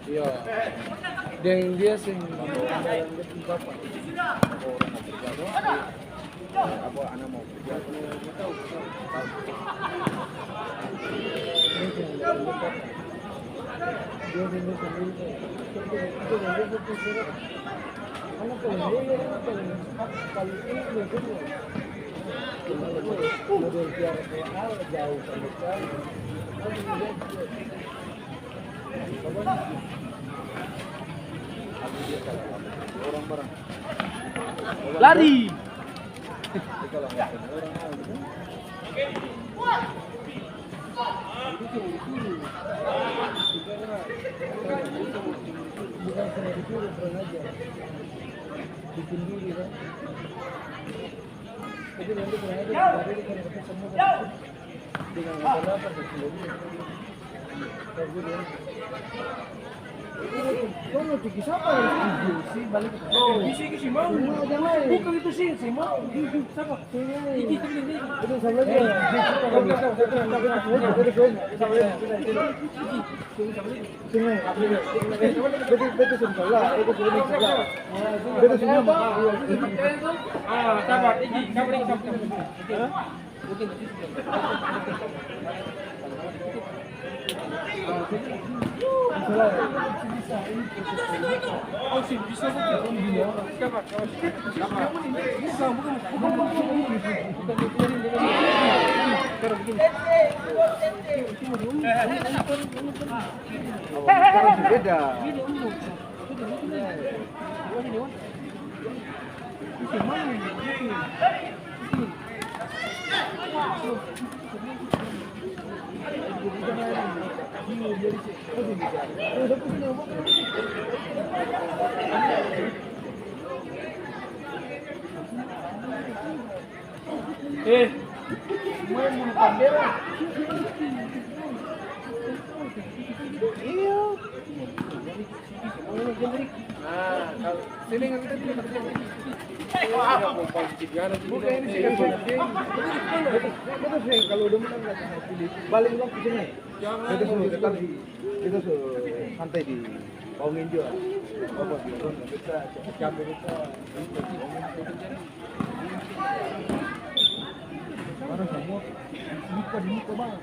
Iya. Dan dia sing orang bapak. Orang mau kerja apa anak mau kerja nggak tahu. Dia sendiri itu anak kalau ini model biar jauh sekali. Orang barang lari. Bukan cuma disuruh pernah aja bikin diri kan. Jadi nanti pernah aja dari kan semua dengan apa kau mau pergi siapa yang sih balik ke Si mau. Bukan itu sih, si mau. Siapa? Iki ini. itu sama dia Sabar, iki, sabar. Oh sih bisa saja dia. Sabar. beda. Mau bandera. Iya. Nah, kalau sini kan kita tidak bukan ini sih kalau udah menang nggak bisa pilih balik ulang ke sini. Itu suruh tetap di itu suruh santai di Paungin juga. Apa di orang kita jambi kita. Karena semua lupa di muka bang.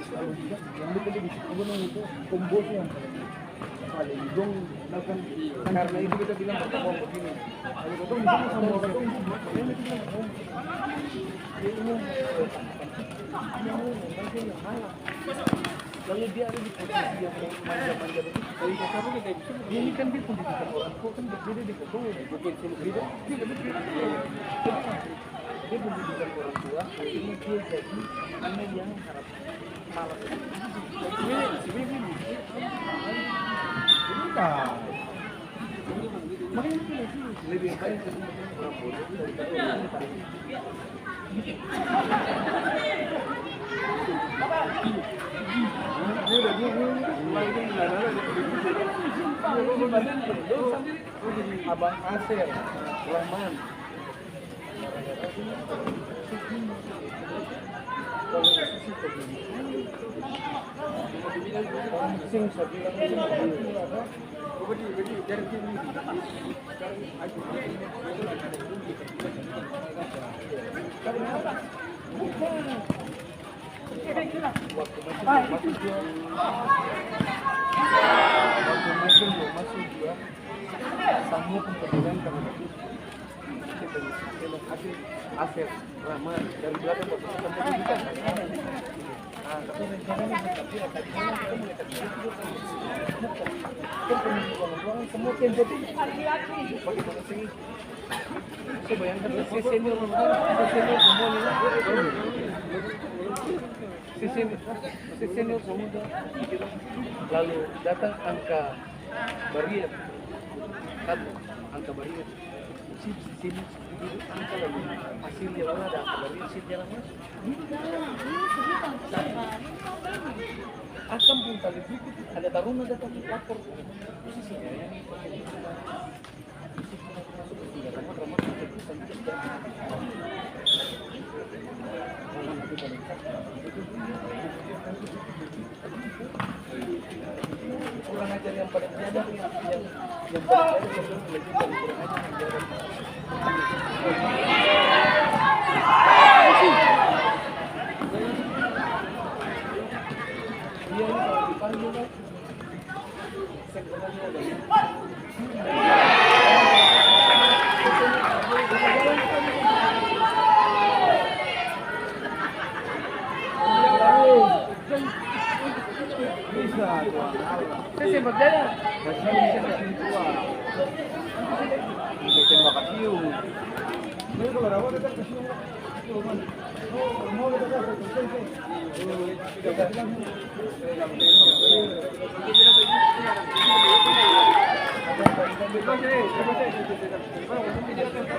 Kalau tidak yang lupa di kebun itu kombosnya paling dong lakukan karena itu kita bilang ketemu begini. Kalau ketemu sama ketemu ini kita kalau dia ada di posisi yang manja-manja itu, kalau kita tahu kita ini kan dia pendidikan orang tua kan berbeda di ketemu bukan cuma beda dia berbeda. Dia pendidikan orang tua, akhirnya dia jadi anak yang harap malas. Sebenarnya makanya itu lebih baik ketemu orang bodoh daripada Abang Asir, Rahman. Asep, Rahman, dari belakang waktu kita pendidikan. Tapi rencananya tapi tadi malam kita mulai semua tempo itu bagaimana sih? Saya bayangkan si senior semua ini, si senior semua lalu datang angka barrier. Kan angka barrier. Sini angka lagi. Hasilnya lah ada angka barrier sini jalan mas. Akan pun tali bukit ada taruna datang lapor posisinya yang kurang ajar yang paling biadab yang paling biadab yang paling kurang ajar yang biadab. Dia ini kalau dipanggil kan sebenarnya ada saya sempat jalan tembak kayu ini kalau rawat dekat ke sini mau dekat